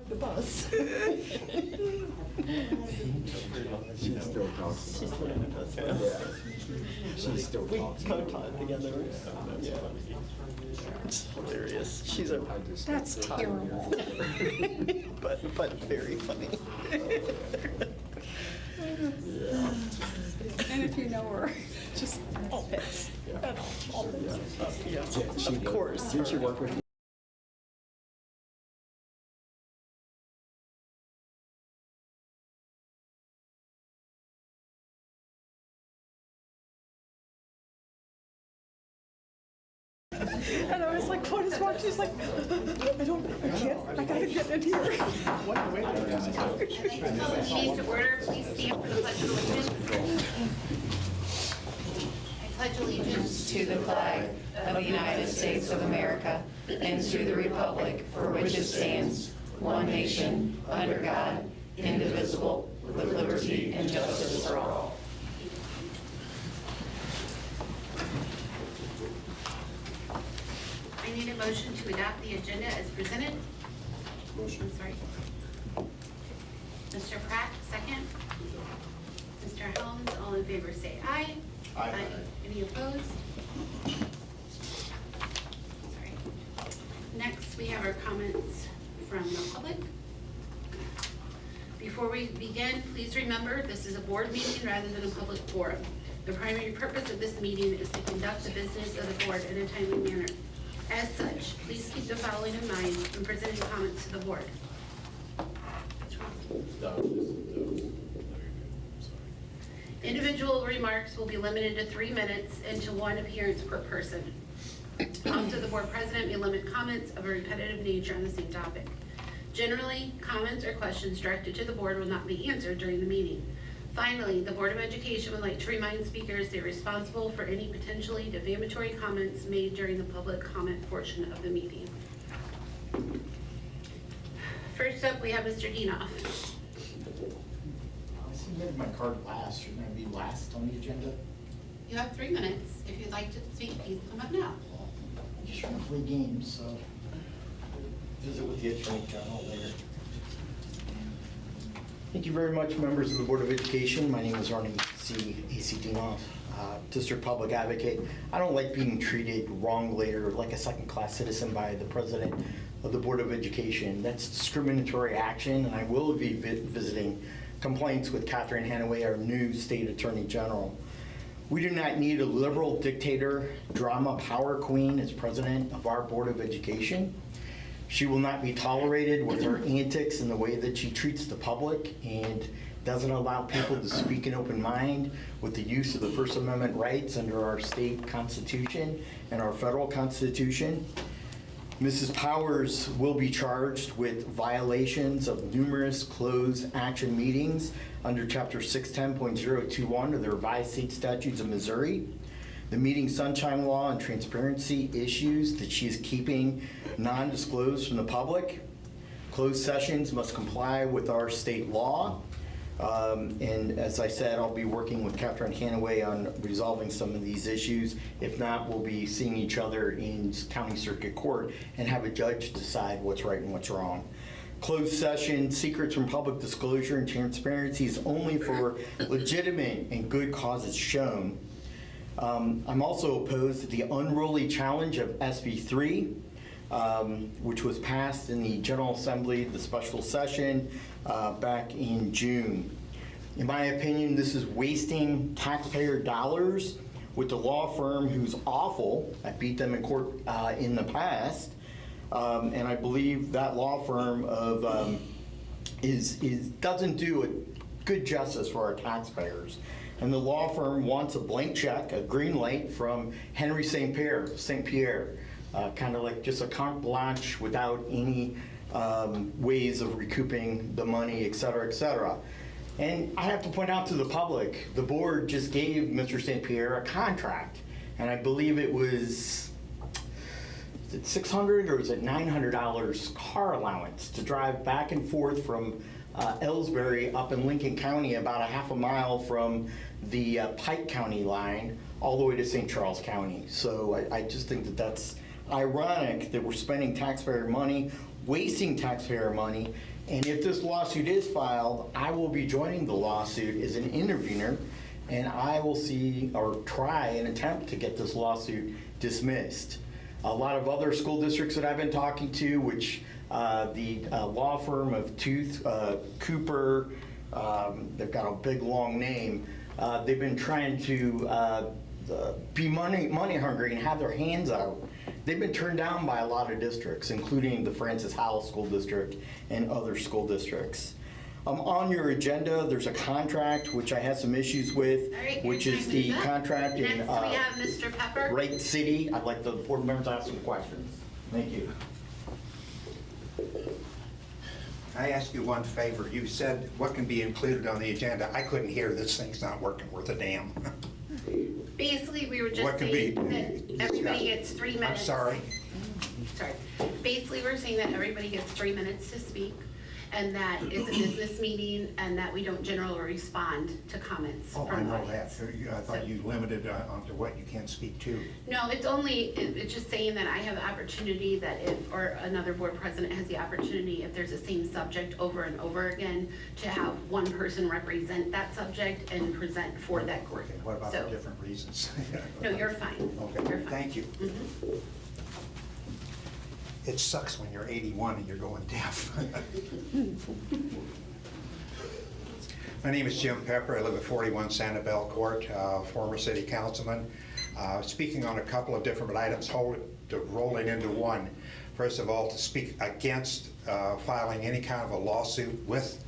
The bus. She's still talking. She's learning the bus. Yeah. She's still We talking. co-taught together. Yeah. It's hilarious. She's a, that's terrible. but very funny. And if you know her, just All fits. All fits. Yeah, She of course. Didn't she work with you? and I was like, what is wrong? She's like, I gotta get in here. I'd like to call the meeting to order. Please stand for the Pledge of Allegiance. I pledge allegiance to the flag of the United States of America and to the republic for which it stands, one nation, under God, indivisible, with liberty and justice for all. I need a motion to adopt the agenda as presented. Motion. Sorry. Mr. Pratt, second. Mr. Helms, all in favor say aye. Aye. Any opposed? Sorry. Next, we have our comments from the public. Before we begin, please remember this is a board meeting rather than a public forum. The primary purpose of this meeting is to conduct the business of the board in a timely manner. As such, please keep the following in mind when presenting comments to the board. Individual remarks will be limited to 3 minutes and to 1 appearance per person. Also, the board president may limit comments of a repetitive nature on the same topic. Generally, comments or questions directed to the board will not be answered during the meeting. Finally, the Board of Education would like to remind speakers they're responsible for any potentially defamatory comments made during the public comment portion of the meeting. First up, we have Mr. Deanoff. I submitted my card last. Shouldn't I be last on the agenda? You have 3 minutes. If you'd like to speak, please come up now. I'm just trying to play games, so visit with the Attorney General later. Thank you very much, members of the Board of Education. My name is Arnie C. A.C. Deanoff, District Public Advocate. I don't like being treated wrongly or like a second-class citizen by the President of the Board of Education. That's discriminatory action, and I will be visiting complaints with Catherine Hanaway, our new State Attorney General. We do not need a liberal dictator, drama power queen as President of our Board of Education. She will not be tolerated with her antics and the way that she treats the public and doesn't allow people to speak an open mind with the use of the First Amendment rights under our state constitution and our federal constitution. Mrs. Powers will be charged with violations of numerous closed action meetings under Chapter 610.021 of the Revised State Statutes of Missouri. The meeting sunshine law and transparency issues that she is keeping non-disclosed from the public. Closed sessions must comply with our state law. And as I said, I'll be working with Catherine Hanaway on resolving some of these issues. If not, we'll be seeing each other in county circuit court and have a judge decide what's right and what's wrong. Closed session, secrets from public disclosure and transparency is only for legitimate and good causes shown. I'm also opposed to the unruly challenge of SB 3, which was passed in the General Assembly, the special session, back in June. In my opinion, this is wasting taxpayer dollars with the law firm who's awful. I beat them in court in the past, and I believe that law firm of doesn't do a good justice for our taxpayers. And the law firm wants a blank check, a green light from Henry St. Pierre, kind of like just a carte blanche without any ways of recouping the money, et cetera, et cetera. And I have to point out to the public, the board just gave Mr. St. Pierre a contract, and I believe it was, is it $600 or is it $900 car allowance to drive back and forth from Ellsbury up in Lincoln County, about a half a mile from the Pike County line, all the way to St. Charles County. So I just think that that's ironic that we're spending taxpayer money wasting taxpayer money. And if this lawsuit is filed, I will be joining the lawsuit as an intervener, and I will see or try and attempt to get this lawsuit dismissed. A lot of other school districts that I've been talking to, which the law firm of Tooth, Cooper, they've got a big long name, they've been trying to be money hungry and have their hands out. They've been turned down by a lot of districts, including the Francis Howell School District and other school districts. On your agenda, there's a contract which I had some issues with, All right, which your is time the up. contract in Next, we have Mr. Pepper. Wright City. I'd like the board members to ask some questions. Thank you. I ask you one favor. You said what can be included on the agenda. I couldn't hear. This thing's not working worth a damn. Basically, we were just What could be saying that everybody gets 3 minutes. I'm sorry. Sorry. Basically, we're saying that everybody gets 3 minutes to speak, and that it's a business meeting, and that we don't generally respond to comments Oh, I from the know that. audience. I thought you limited onto what you can speak to. No, it's just saying that I have the opportunity that if, or another board president has the opportunity, if there's the same subject over and over again, to have one person represent that subject and present for that group. Okay, what about So- the different reasons? No, you're fine. Okay, You're fine. thank you. It sucks when you're 81 and you're going deaf. My name is Jim Pepper. I live at 41 Sanibel Court, former city councilman. Speaking on a couple of different items, rolling into one. First of all, to speak against filing any kind of a lawsuit with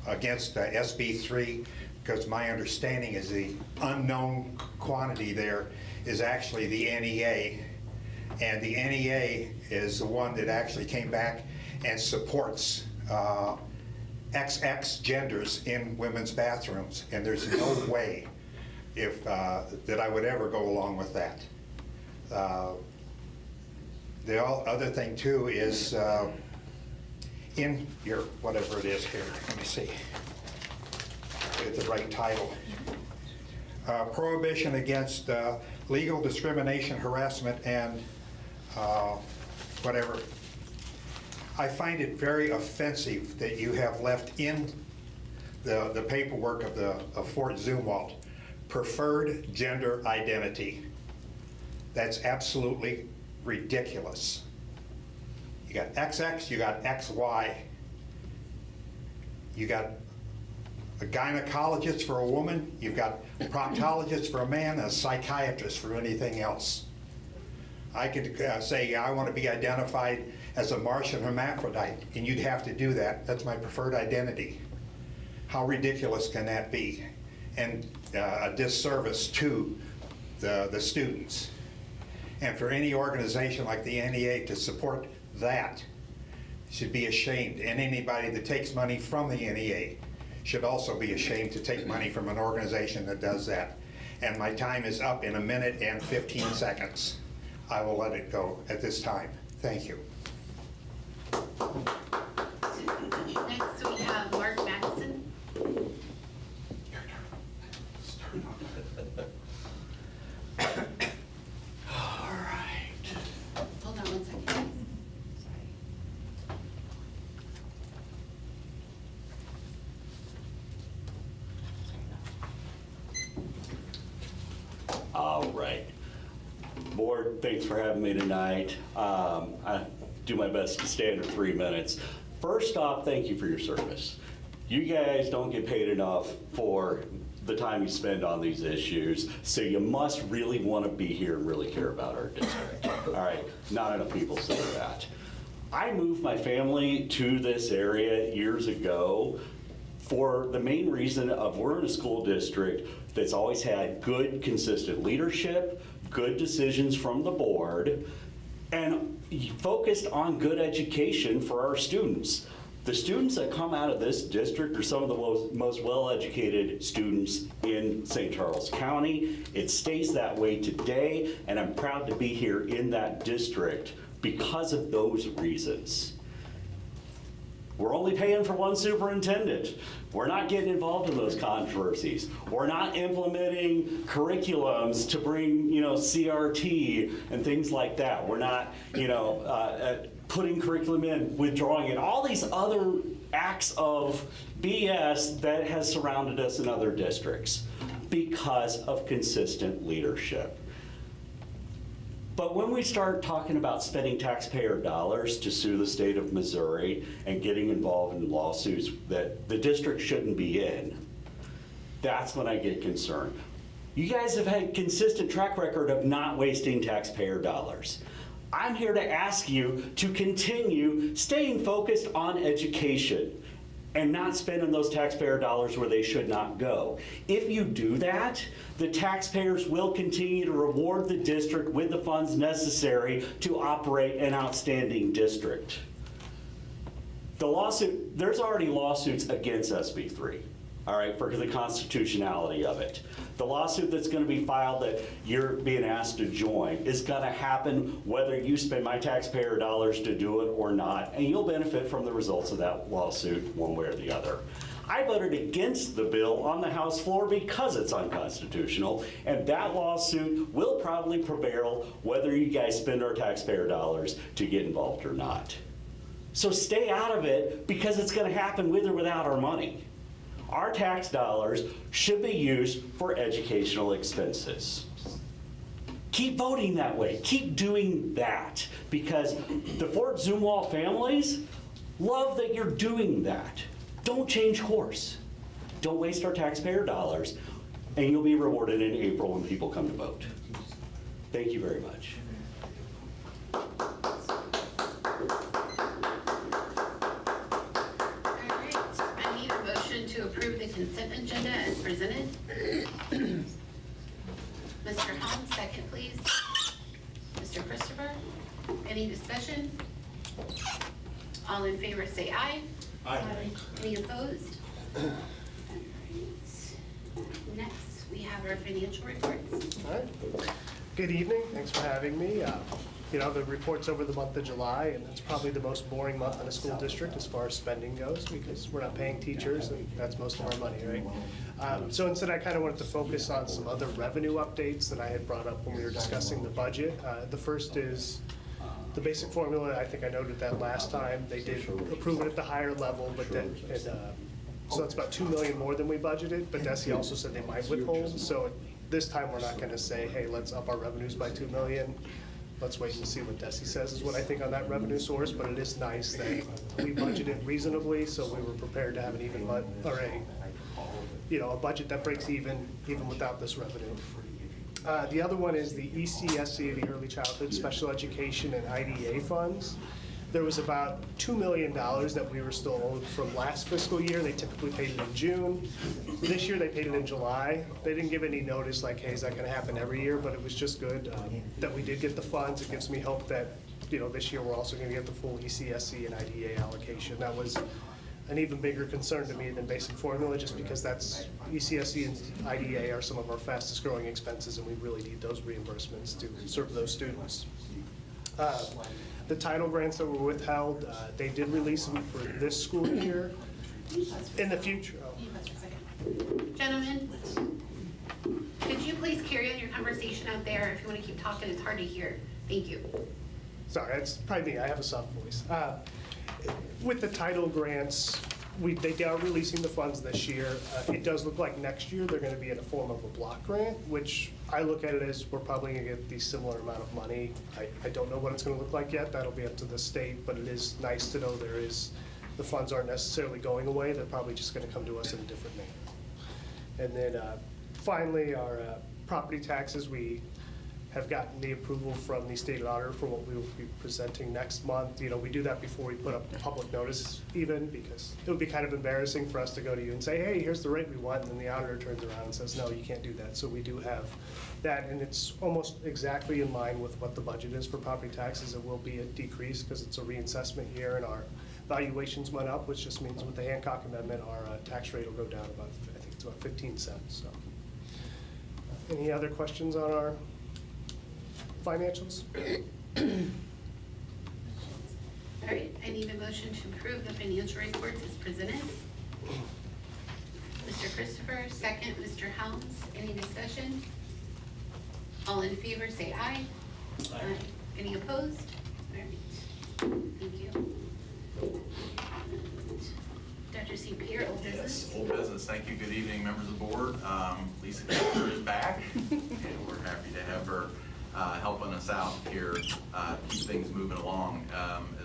against SB3, because my understanding is the unknown quantity there is actually the NEA. And the NEA is the one that actually came back and supports XX genders in women's bathrooms. And there's no way that I would ever go along with that. The other thing too is in your, whatever it is here, let me see, get the right title. Prohibition against legal discrimination, harassment, and whatever. I find it very offensive that you have left in the paperwork of Fort Zumwalt preferred gender identity. That's absolutely ridiculous. You got XX, you got XY, you got a gynecologist for a woman, you've got a proctologist for a man, and a psychiatrist for anything else. I could say I want to be identified as a Martian hermaphrodite, and you'd have to do that. That's my preferred identity. How ridiculous can that be? And a disservice to the students. And for any organization like the NEA to support that should be ashamed. And anybody that takes money from the NEA should also be ashamed to take money from an organization that does that. And my time is up in 1 minute and 15 seconds. I will let it go at this time. Thank you. Next, we have Mark Madison. All right. Hold on 1 second, please. All right. Board, thanks for having me tonight. I do my best to stay under 3 minutes. First off, thank you for your service. You guys don't get paid enough for the time you spend on these issues, so you must really want to be here and really care about our district. All right, not enough people say that. I moved my family to this area years ago for the main reason of we're in a school district that's always had good, consistent leadership, good decisions from the board, and focused on good education for our students. The students that come out of this district are some of the most well-educated students in St. Charles County. It stays that way today, and I'm proud to be here in that district because of those reasons. We're only paying for one superintendent. We're not getting involved in those controversies. We're not implementing curriculums to bring, CRT and things like that. We're not, putting curriculum in, withdrawing it, all these other acts of BS that has surrounded us in other districts because of consistent leadership. But when we start talking about spending taxpayer dollars to sue the state of Missouri and getting involved in lawsuits that the district shouldn't be in, that's when I get concerned. You guys have had a consistent track record of not wasting taxpayer dollars. I'm here to ask you to continue staying focused on education and not spending those taxpayer dollars where they should not go. If you do that, the taxpayers will continue to reward the district with the funds necessary to operate an outstanding district. The lawsuit, there's already lawsuits against SB3, all right, for the constitutionality of it. The lawsuit that's going to be filed that you're being asked to join is going to happen whether you spend my taxpayer dollars to do it or not, and you'll benefit from the results of that lawsuit one way or the other. I voted against the bill on the House floor because it's unconstitutional, and that lawsuit will probably prevail whether you guys spend our taxpayer dollars to get involved or not. So stay out of it because it's going to happen with or without our money. Our tax dollars should be used for educational expenses. Keep voting that way. Keep doing that because the Fort Zumwalt families love that you're doing that. Don't change course. Don't waste our taxpayer dollars, and you'll be rewarded in April when people come to vote. Thank you very much. To approve the consent agenda as presented. Mr. Helms, second, please. Mr. Christopher, any discussion? All in favor say aye. Aye. Any opposed? All right. Next, we have our financial reports. All right. Good evening. Thanks for having me. You know, the report's over the month of July, and it's probably the most boring month in a school district as far as spending goes because we're not paying teachers, and that's most of our money, right? So instead, I kind of wanted to focus on some other revenue updates that I had brought up when we were discussing the budget. The first is the basic formula. I think I noted that last time. They did approve it at the higher level, but then, so that's about $2 million more than we budgeted, but Desi also said they might withhold. So this time, we're not going to say, hey, let's up our revenues by $2 million. Let's wait and see what Desi says is what I think on that revenue source, but it is nice that we budgeted reasonably, so we were prepared to have an even, or a budget that breaks even without this revenue. The other one is the ECSC, the Early Childhood Special Education and IDA funds. There was about $2 million that we were still owed from last fiscal year. They typically paid it in June. This year they paid it in July. They didn't give any notice like, hey, is that going to happen every year? But it was just good that we did get the funds. It gives me hope that this year we're also going to get the full ECSC and IDA allocation. That was an even bigger concern to me than basic formula, just because that's ECSC and IDA are some of our fastest growing expenses, and we really need those reimbursements to serve those students. The title grants that were withheld, they did release them for this school year. In the future. Gentlemen, could you please carry on your conversation out there? If you want to keep talking, it's hard to hear. Thank you. Sorry, that's probably me. I have a soft voice. With the title grants, they are releasing the funds this year. It does look like next year they're going to be in a form of a block grant, which I look at it as we're probably going to get the similar amount of money. I don't know what it's going to look like yet. That'll be up to the state, but it is nice to know the funds aren't necessarily going away. They're probably just going to come to us in a different manner. And then finally, our property taxes, we have gotten the approval from the state auditor for what we will be presenting next month. We do that before we put up public notice even, because it would be kind of embarrassing for us to go to you and say, hey, here's the rate we want, and then the auditor turns around and says, no, you can't do that. So we do have that, and it's almost exactly in line with what the budget is for property taxes. It will be a decrease because it's a reassessment year, and our valuations went up, which just means with the Hancock Amendment, our tax rate will go down about, I think it's about 15 cents. So, any other questions on our financials? All right, I need a motion to approve the financial reports as presented. Mr. Christopher, second. Mr. Helms, any discussion? All in favor say aye. Aye. Any opposed? All right. Thank you. Dr. St. Pierre, old Yes, business? old business. Thank you. Good evening, members of the board. Lisa Kessler is back, and we're happy to have her helping us out here, keep things moving along.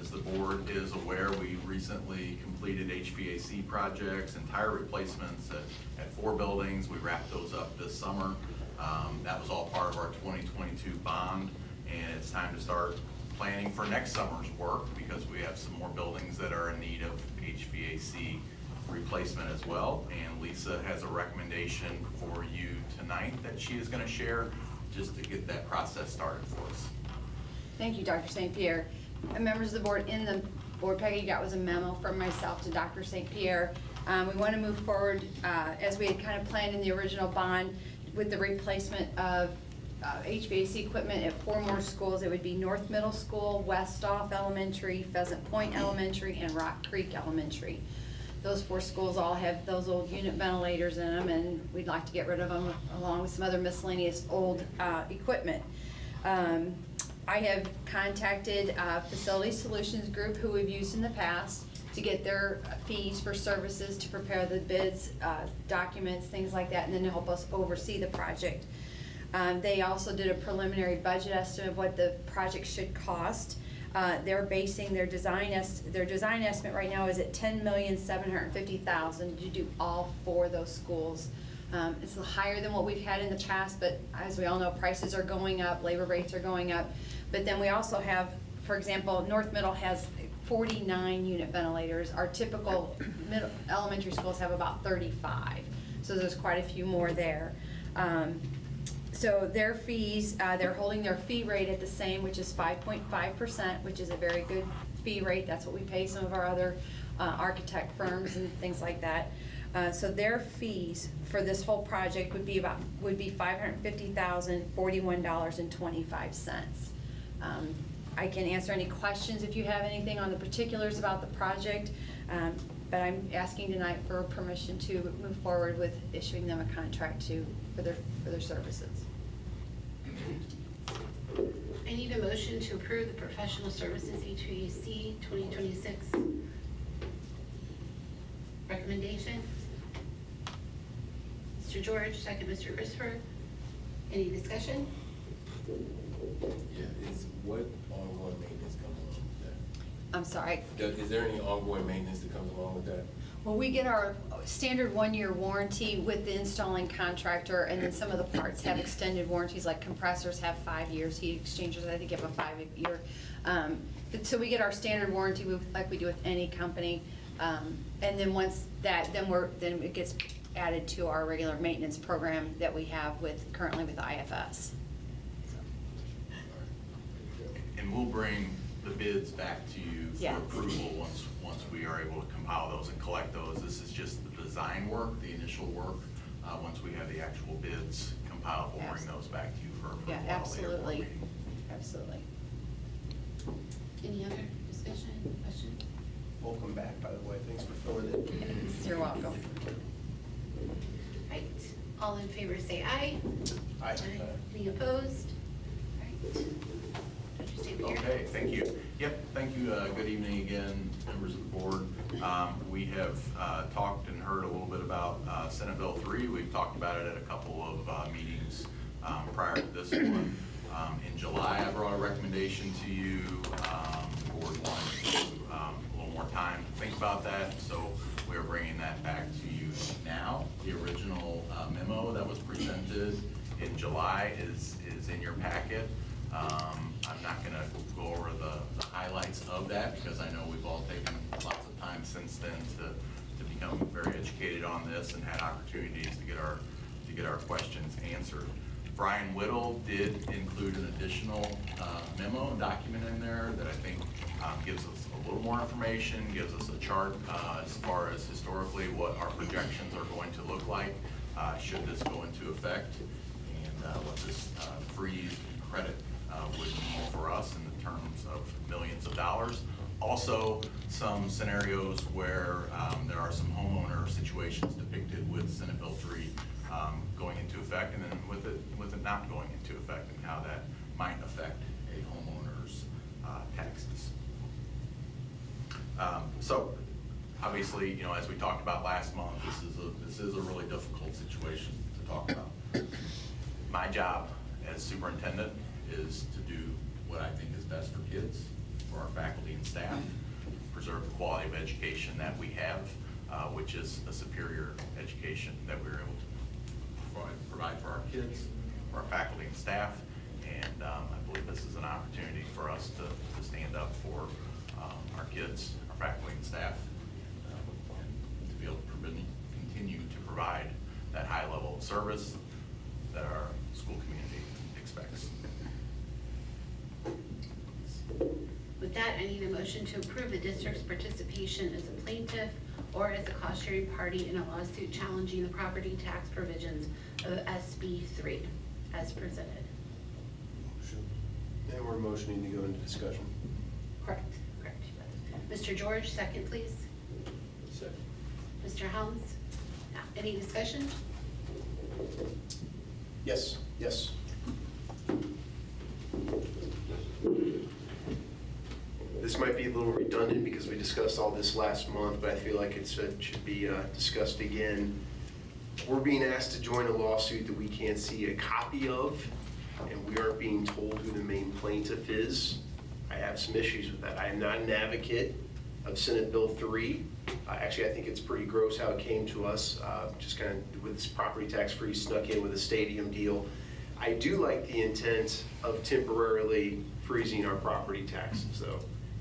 As the board is aware, we recently completed HVAC projects and tire replacements at 4 buildings. We wrapped those up this summer. That was all part of our 2022 bond, and it's time to start planning for next summer's work because we have some more buildings that are in need of HVAC replacement as well. And Lisa has a recommendation for you tonight that she is going to share just to get that process started for us. Thank you, Dr. St. Pierre. And members of the board, in the board packet you got was a memo from myself to Dr. St. Pierre. We want to move forward as we had kind of planned in the original bond with the replacement of HVAC equipment at 4 more schools. It would be North Middle School, Westoff Elementary, Pheasant Point Elementary, and Rock Creek Elementary. Those 4 schools all have those old unit ventilators in them, and we'd like to get rid of them along with some other miscellaneous old equipment. I have contacted Facility Solutions Group, who we've used in the past, to get their fees for services to prepare the bids, documents, things like that, and then to help us oversee the project. They also did a preliminary budget estimate of what the project should cost. They're basing their design estimate right now is at $10,750,000 to do all 4 of those schools. It's a little higher than what we've had in the past, but as we all know, prices are going up, labor rates are going up. But then we also have, for example, North Middle has 49 unit ventilators. Our typical elementary schools have about 35. So there's quite a few more there. So their fees, they're holding their fee rate at the same, which is 5.5%, which is a very good fee rate. That's what we pay some of our other architect firms and things like that. So their fees for this whole project would be $550,041.25. I can answer any questions if you have anything on the particulars about the project, but I'm asking tonight for permission to move forward with issuing them a contract for their services. I need a motion to approve the professional services HVAC 2026 recommendation. Mr. George, second Mr. Christopher. Any discussion? Yeah, is what ongoing maintenance comes along with that? I'm sorry. Is there any ongoing maintenance that comes along with that? Well, we get our standard 1-year warranty with the installing contractor, and then some of the parts have extended warranties, like compressors have 5 years, heat exchangers, I think, have a 5-year. So we get our standard warranty like we do with any company. And then once that, then it gets added to our regular maintenance program that we have currently with IFS. And we'll bring the bids back to you for Yes. approval once we are able to compile those and collect those. This is just the design work, the initial work. Once we have the actual bids compiled, we'll bring those back to you for approval. Yeah, at a later board absolutely. meeting. Absolutely. Any other discussion, questions? Welcome back, by the way. Thanks for filling in. You're welcome. Right, all in favor say aye. Aye. Any opposed? Right. Dr. St. Pierre? Okay, thank you. Yep, thank you. Good evening again, members of the board. We have talked and heard a little bit about Senate Bill 3. We've talked about it at a couple of meetings prior to this one. In July, I brought a recommendation to you. The board wanted a little more time to think about that, so we're bringing that back to you now. The original memo that was presented in July is in your packet. I'm not going to go over the highlights of that because I know we've all taken lots of time since then to become very educated on this and had opportunities to get our questions answered. Brian Whittle did include an additional memo document in there that I think gives us a little more information, gives us a chart as far as historically what our projections are going to look like should this go into effect, and what this freeze credit would mean for us in the terms of millions of dollars. Also, some scenarios where there are some homeowner situations depicted with Senate Bill 3 going into effect, and then with it not going into effect, and how that might affect a homeowner's taxes. obviously, you know, as we talked about last month, this is a really difficult situation to talk about. My job as superintendent is to do what I think is best for kids, for our faculty and staff, preserve the quality of education that we have, which is a superior education that we're able to provide for our kids, for our faculty and staff. And I believe this is an opportunity for us to stand up for our kids, our faculty and staff, and to be able to continue to provide that high level of service that our school community expects. With that, I need a motion to approve the district's participation as a plaintiff or as a cost-sharing party in a lawsuit challenging the property tax provisions of SB 3 as presented. And we're motioning to go into discussion. Correct. Mr. George, second, please. Second. Mr. Helms? Now, any discussion? Yes, yes. This might be a little redundant because we discussed all this last month, but I feel like it should be discussed again. We're being asked to join a lawsuit that we can't see a copy of, and we aren't being told who the main plaintiff is. I have some issues with that. I am not an advocate of Senate Bill 3. Actually, I think it's pretty gross how it came to us, just kind of with this property tax freeze snuck in with a stadium deal. I do like the intent of temporarily freezing our property taxes, though,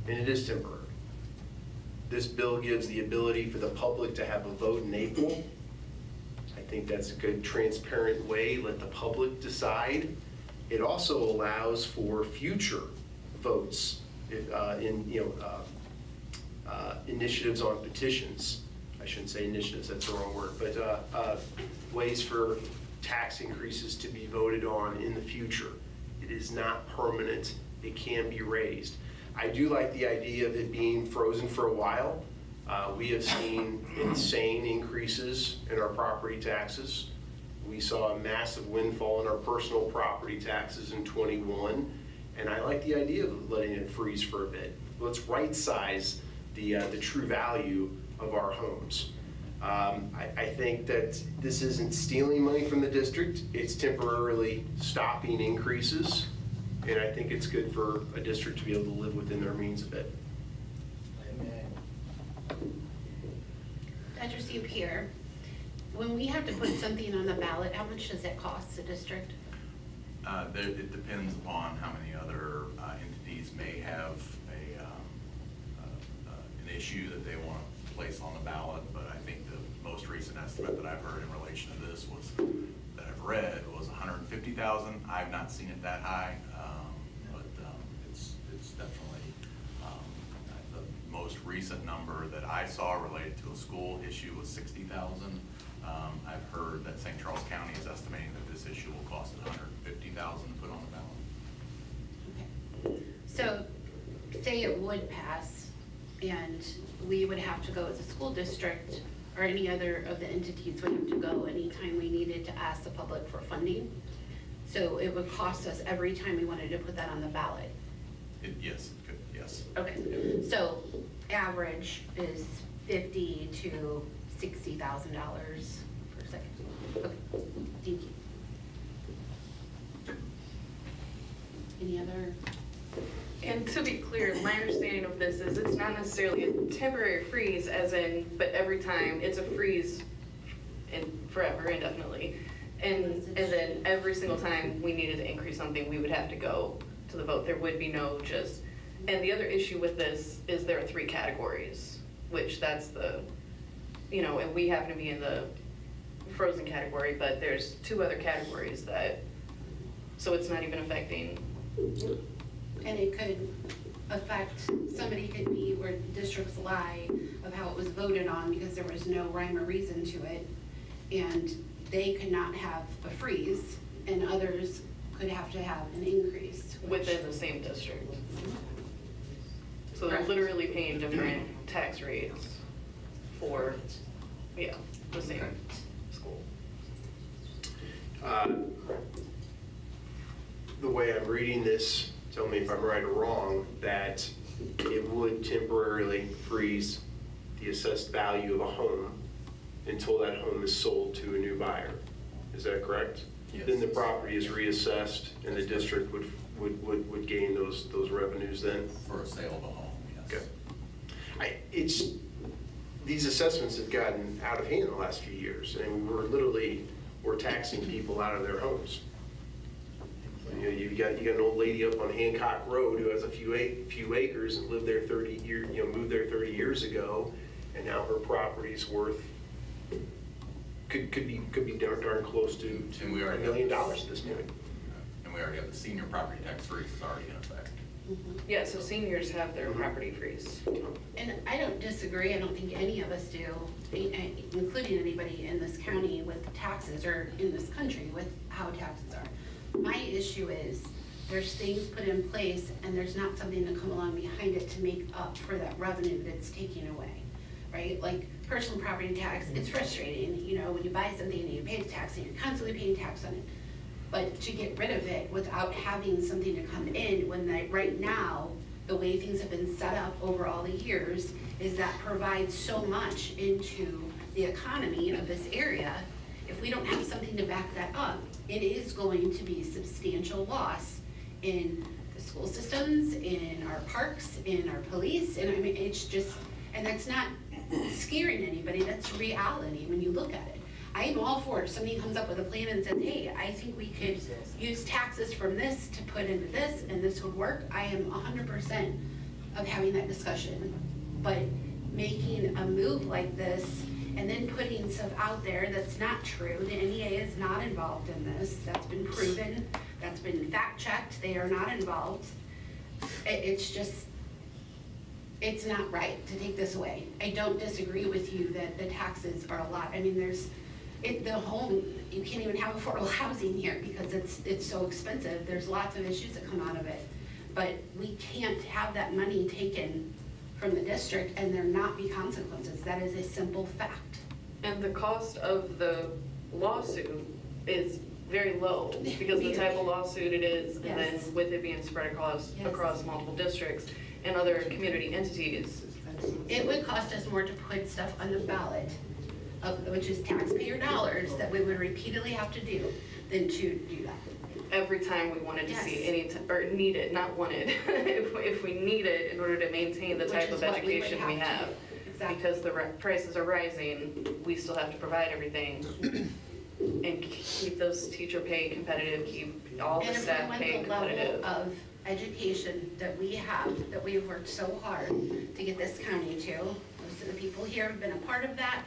and it is temporary. This bill gives the ability for the public to have a vote in April. I think that's a good, transparent way. Let the public decide. It also allows for future votes in initiatives on petitions. I shouldn't say initiatives, that's the wrong word, but ways for tax increases to be voted on in the future. It is not permanent. It can be raised. I do like the idea of it being frozen for a while. We have seen insane increases in our property taxes. We saw a massive windfall in our personal property taxes in '21, and I like the idea of letting it freeze for a bit. Let's right-size the true value of our homes. I think that this isn't stealing money from the district. It's temporarily stopping increases, and I think it's good for a district to be able to live within their means a bit. Dr. St. Pierre, when we have to put something on the ballot, how much does that cost the district? It depends upon how many other entities may have an issue that they want to place on the ballot, but I think the most recent estimate that I've heard in relation to this was, that I've read, was 150,000. I've not seen it that high, but it's definitely the most recent number that I saw related to a school issue was 60,000. I've heard that St. Charles County is estimating that this issue will cost 150,000 to put on the ballot. Okay. So say it would pass and we would have to go as a school district, or any other of the entities would have to go anytime we needed to ask the public for funding. So it would cost us every time we wanted to put that on the ballot. Yes, it could, yes. Okay, so average is $50,000 to $60,000 per second. Okay, thank you. Any other? And to be clear, my understanding of this is it's not necessarily a temporary freeze as in, but every time it's a freeze and forever, indefinitely. And then every single time we needed to increase something, we would have to go to the vote. There would be no just, and the other issue with this is there are 3 categories, which that's the, and we happen to be in the frozen category, but there's 2 other categories that, so it's not even affecting. And it could affect, somebody could be where districts lie of how it was voted on because there was no rhyme or reason to it. And they could not have a freeze, and others could have to have an increase. Within the same district. So they're literally paying different tax rates for, the same school. The way I'm reading this, tell me if I'm right or wrong, that it would temporarily freeze the assessed value of a home until that home is sold to a new buyer. Is that correct? Yes. Then the property is reassessed and the district would gain those revenues then? For a sale of a home, yes. Okay. These assessments have gotten out of hand the last few years, and we're taxing people out of their homes. You know, you got an old lady up on Hancock Road who has a few acres and lived there 30 years, moved there 30 years ago, and now her property's worth could be darn close to $1 million at this point. And we already have the senior property tax freeze is already in effect. Yeah, so seniors have their property freeze. And I don't disagree, I don't think any of us do, including anybody in this county with taxes or in this country with how taxes are. My issue is there's things put in place and there's not something to come along behind it to make up for that revenue that it's taking away, right? Like personal property tax, it's frustrating, when you buy something and you pay the tax and you're constantly paying tax on it. But to get rid of it without having something to come in, when right now, the way things have been set up over all the years is that provides so much into the economy of this area. If we don't have something to back that up, it is going to be substantial loss in the school systems, in our parks, in our police, and I mean, it's just, and that's not scaring anybody, that's reality when you look at it. I am all for it. If somebody comes up with a plan and says, hey, I think we could use taxes from this to put into this and this would work, I am 100% of having that discussion. But making a move like this and then putting stuff out there that's not true, the NEA is not involved in this, that's been proven, that's been fact checked, they are not involved. It's just, it's not right to take this away. I don't disagree with you that the taxes are a lot. I mean, the home, you can't even have affordable housing here because it's so expensive. There's lots of issues that come out of it. But we can't have that money taken from the district and there not be consequences. That is a simple fact. And the cost of the lawsuit is very low because of the type of lawsuit it is, and then with it being spread across multiple districts and other community entities. It would cost us more to put stuff on the ballot, which is taxpayer dollars that we would repeatedly have to do, than to do that. Every time we wanted to see or need it, not wanted, if we need it in order to maintain the type of education we have. Exactly. Because the prices are rising, we still have to provide everything and keep those teacher pay competitive, keep all the staff pay competitive. And if we went the level of education that we have, that we've worked so hard to get this county to, most of the people here have been a part of that.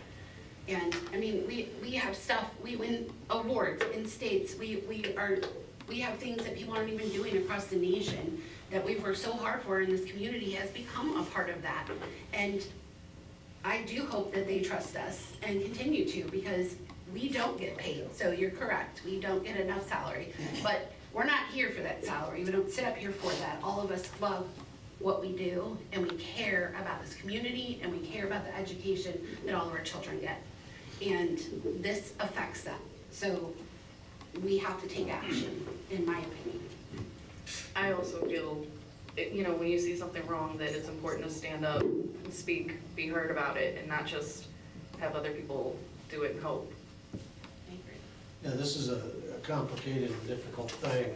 And I mean, we have stuff, we win awards in states, we have things that people aren't even doing across the nation that we've worked so hard for, and this community has become a part of that. And I do hope that they trust us and continue to, because we don't get paid. So you're correct, we don't get enough salary, but we're not here for that salary. We don't sit up here for that. All of us love what we do, and we care about this community, and we care about the education that all of our children get. And this affects that. So we have to take action, in my opinion. I also feel, when you see something wrong, that it's important to stand up and speak, be heard about it, and not just have other people do it and hope. Yeah, this is a complicated and difficult thing.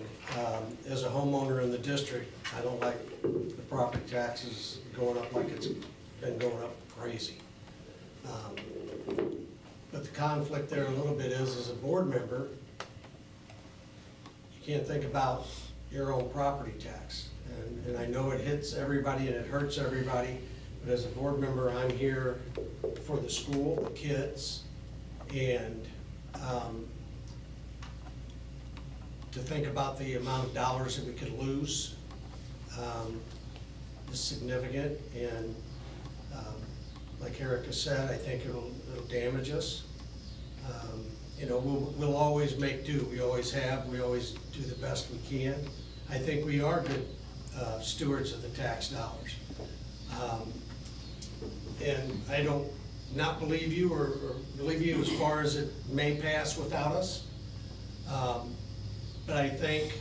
As a homeowner in the district, I don't like the property taxes going up like it's been going up crazy. But the conflict there a little bit is, as a board member, you can't think about your own property tax. And I know it hits everybody and it hurts everybody, but as a board member, I'm here for the school, the kids, and to think about the amount of dollars that we could lose is significant. And like Erica said, I think it'll damage us. We'll always make do. We always have. We always do the best we can. I think we are good stewards of the tax dollars. And I don't not believe you or believe you as far as it may pass without us. But I think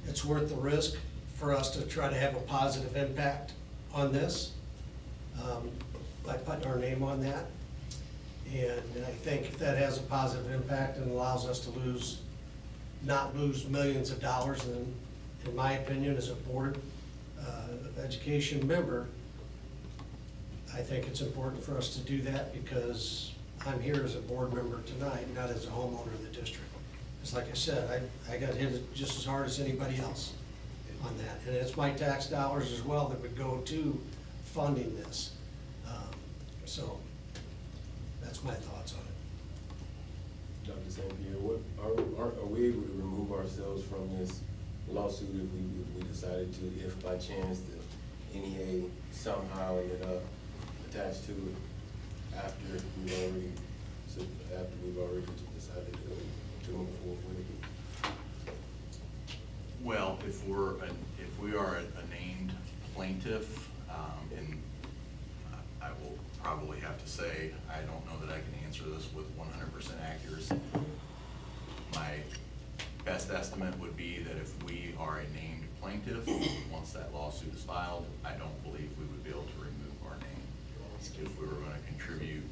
it's worth the risk for us to try to have a positive impact on this by putting our name on that. And I think if that has a positive impact and allows us to not lose millions of dollars, then in my opinion, as a board education member, I think it's important for us to do that because I'm here as a board member tonight, not as a homeowner in the district. It's like I said, I got hit just as hard as anybody else on that. And it's my tax dollars as well that would go to funding this. So that's my thoughts on it. Dr. St. Pierre, are we able to remove ourselves from this lawsuit if we decided to, if by chance the NEA somehow ended up attached to it after we've already decided to move forward with it? Well, if we are a named plaintiff, and I will probably have to say, I don't know that I can answer this with 100% accuracy. My best estimate would be that if we are a named plaintiff, once that lawsuit is filed, I don't believe we would be able to remove our name. If we were going to contribute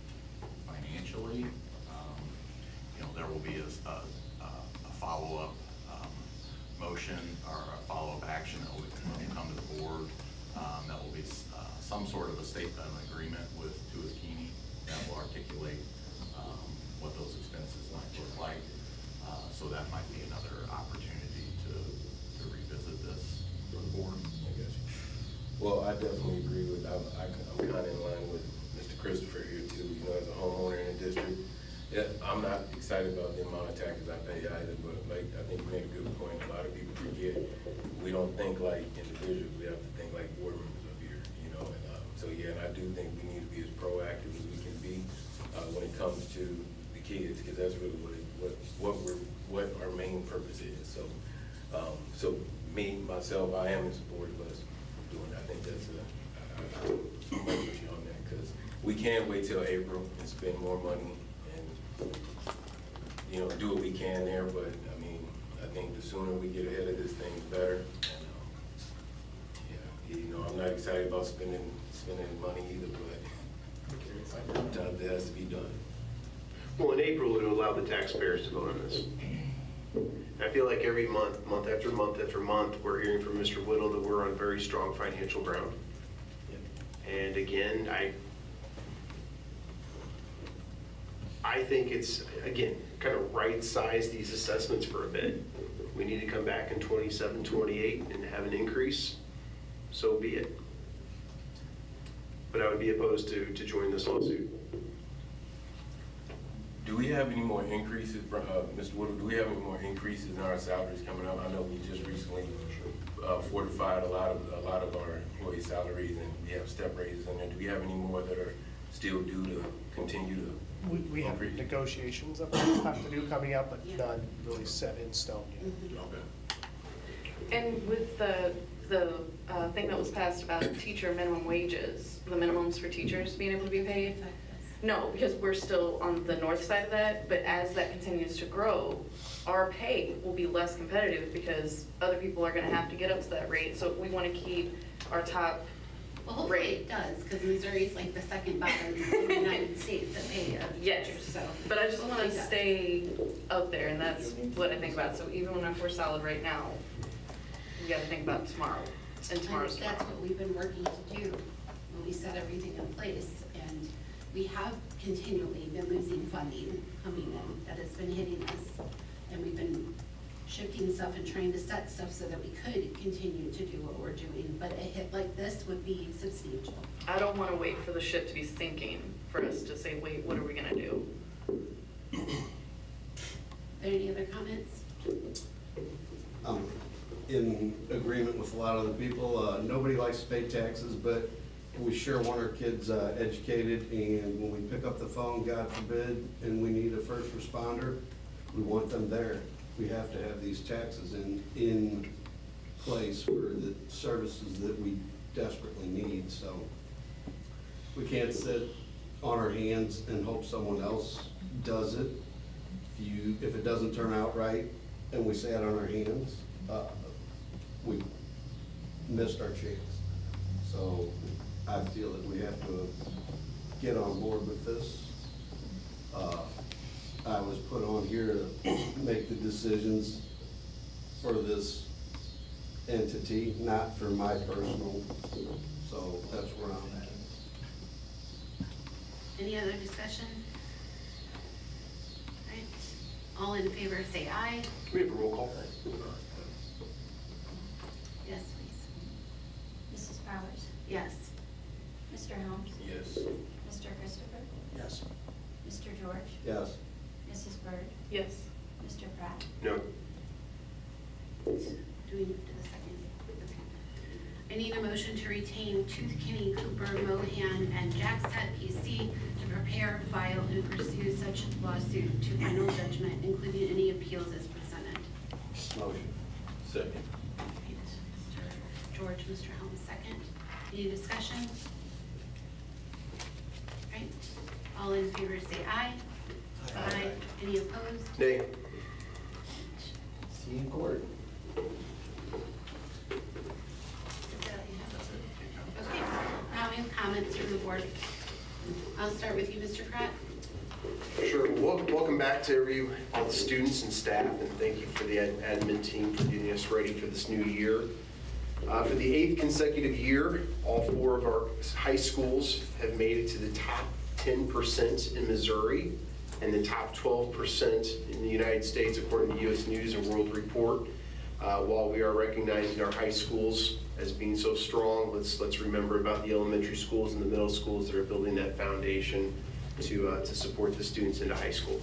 financially, there will be a follow-up motion or a follow-up action that will come to the board. That will be some sort of a statement of agreement with Keeney that will articulate what those expenses might look like. So that might be another opportunity to revisit this for the board. I guess. Well, I definitely agree with, I'm kind of in line with Mr. Christopher here too, as a homeowner in the district. Yeah, I'm not excited about the amount of taxes I pay either, but like, I think you made a good point. A lot of people forget, we don't think like individuals, we have to think like board members up here, so yeah, and I do think we need to be as proactive as we can be when it comes to the kids, because that's really what our main purpose is. So, so me, myself, I am in support of us doing that. I think that's I'm with you on that, because we can't wait till April and spend more money and, do what we can there, but I mean, I think the sooner we get ahead of this thing, the better. And, I'm not excited about spending money either, but it has to be done. Well, in April, it'll allow the taxpayers to vote on this. I feel like every month after month after month, we're hearing from Mr. Whittle that we're on very strong financial ground. And again, I think it's, again, kind of right-size these assessments for a bit. We need to come back in 27, 28 and have an increase, so be it. But I would be opposed to join this lawsuit. Do we have any more increases, Mr. Woodward, do we have any more increases in our salaries coming up? I know we just recently fortified a lot of our employee salaries, and we have step raises in there. Do we have any more that are still due to continue to We have increase? negotiations that we'll have to do coming up, but none really set in stone yet. Okay. And with the thing that was passed about teacher minimum wages, the minimums for teachers being able to be paid? No, because we're still on the north side of that, but as that continues to grow, our pay will be less competitive because other people are gonna have to get up to that rate. So we wanna keep our top Well, hopefully rate. it does, because Missouri is like the second bottom in the United States that pay Yes, teachers, so. but I just hopefully wanna it does. stay up there, and that's what I think about. So even if we're solid right now, we gotta think about tomorrow, and tomorrow's And that's tomorrow. what we've been working to do, when we set everything in place. And we have continually been losing funding coming in that has been hitting us. And we've been shifting stuff and trying to set stuff so that we could continue to do what we're doing. But a hit like this would be substantial. I don't wanna wait for the ship to be sinking for us to say, wait, what are we gonna do? Are there any other comments? I'm in agreement with a lot of the people. Nobody likes to pay taxes, but we sure want our kids educated, and when we pick up the phone, God forbid, and we need a first responder, we want them there. We have to have these taxes in place for the services that we desperately need, so we can't sit on our hands and hope someone else does it. If it doesn't turn out right and we sat on our hands, missed our chance. So I feel that we have to get on board with this. I was put on here to make the decisions for this entity, not for my personal, so that's where I'm at. Any other discussion? All right, all in favor say aye. We have a roll call. Yes, please. Mrs. Powers? Yes. Mr. Helms? Yes. Mr. Christopher? Yes. Mr. George? Yes. Mrs. Byrd? Yes. Mr. Pratt? No. Do we move to the second? I need a motion to retain Tooth Kinney, Cooper, Mohan, and Jackstad PC to prepare, file, and pursue such lawsuit to final judgment, including any appeals as presented. Motion. Second. Mr. George, Mr. Helms, second. Any discussion? All right, all in favor say aye. Aye. Any opposed? Nay. See you in court. Okay, now we have comments from the board. I'll start with you, Mr. Pratt. Sure. Welcome back to all the students and staff, and thank you for the admin team for getting us ready for this new year. For the 8th consecutive year, all 4 of our high schools have made it to the top 10% in Missouri and the top 12% in the United States, according to U.S. News and World Report. While we are recognizing our high schools as being so strong, let's remember about the elementary schools and the middle schools that are building that foundation to support the students into high school.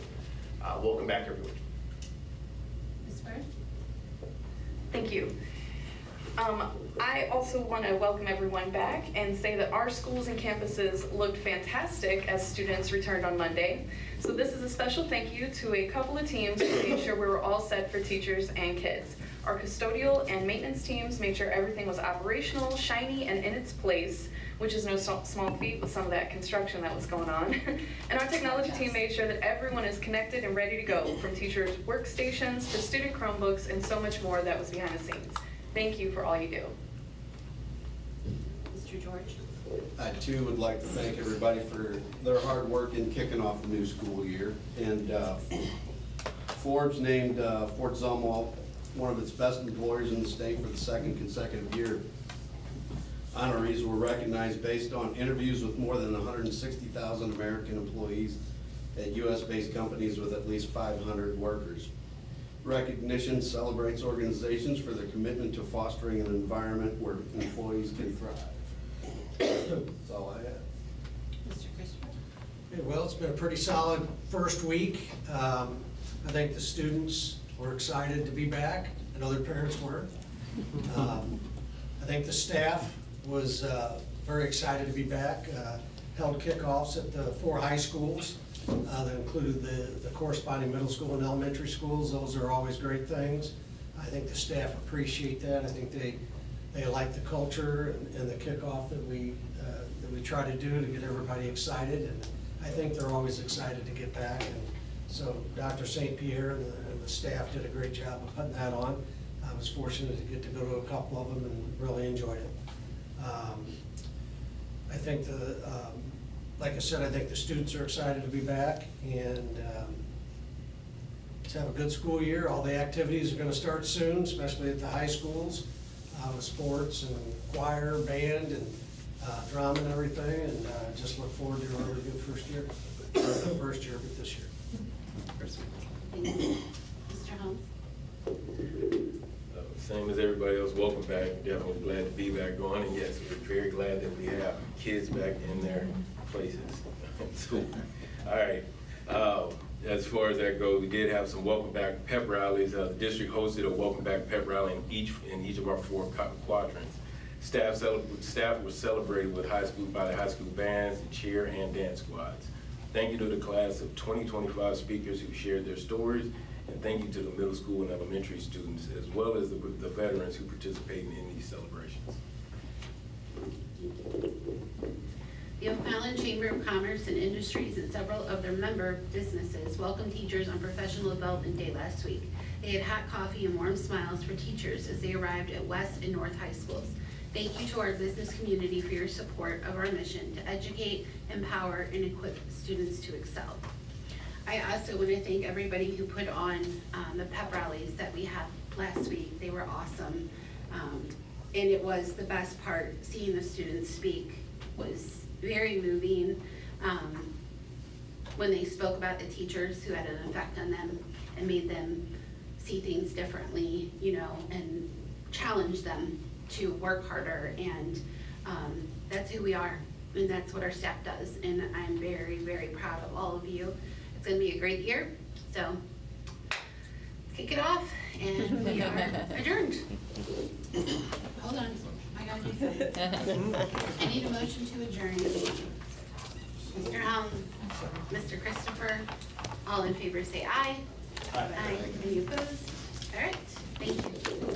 Welcome back, everyone. Ms. Byrd? Thank you. I also want to welcome everyone back and say that our schools and campuses looked fantastic as students returned on Monday. So this is a special thank you to a couple of teams who made sure we were all set for teachers and kids. Our custodial and maintenance teams made sure everything was operational, shiny, and in its place, which is no small feat with some of that construction that was going on. And our technology team made sure that everyone is connected and ready to go, from teachers' workstations to student Chromebooks and so much more that was behind the scenes. Thank you for all you do. Mr. George? I too would like to thank everybody for their hard work in kicking off the new school year. And Forbes named Fort Zumwalt one of its best employers in the state for the 2nd consecutive year. Honorees were recognized based on interviews with more than 160,000 American employees at U.S.-based companies with at least 500 workers. Recognition celebrates organizations for their commitment to fostering an environment where employees can thrive. That's all I have. Mr. Christopher? Okay, well, it's been a pretty solid first week. I think the students were excited to be back, and other parents were. I think the staff was very excited to be back. Held kickoffs at the 4 high schools that included the corresponding middle school and elementary schools. Those are always great things. I think the staff appreciate that. I think they like the culture and the kickoff that we try to do to get everybody excited. And I think they're always excited to get back. And so Dr. St. Pierre and the staff did a great job of putting that on. I was fortunate to get to go to a couple of them and really enjoyed it. I think like I said, I think the students are excited to be back, and let's have a good school year. All the activities are going to start soon, especially at the high schools, with sports and choir, band, and drama and everything, and just look forward to a really good first year. Not first year, but this year. Mr. Helms? Same as everybody else, welcome back. Definitely glad to be back going, and yes, we're very glad that we have kids back in their places. So, all right. As far as that goes, we did have some welcome back pep rallies. The district hosted a welcome back pep rally in each of our 4 quadrants. Staff was celebrated with by the high school bands, the cheer and dance squads. Thank you to the class of 2025 speakers who shared their stories, and thank you to the middle school and elementary students, as well as the veterans who participated in these celebrations. The O'Fallon Chamber of Commerce and Industries and several of their member businesses welcomed teachers on Professional Development Day last week. They had hot coffee and warm smiles for teachers as they arrived at West and North High Schools. Thank you to our business community for your support of our mission to educate, empower, and equip students to excel. I also want to thank everybody who put on the pep rallies that we had last week. They were awesome. And it was the best part, seeing the students speak was very moving. When they spoke about the teachers who had an effect on them and made them see things differently, you know, and challenge them to work harder. And that's who we are, and that's what our staff does. And I'm very, very proud of all of you. It's gonna be a great year, so let's kick it off, and we are adjourned. Hold on, I gotta do something. I need a motion to adjourn. Mr. Helms, Mr. Christopher, all in favor say aye. Aye. Any opposed? All right, thank you.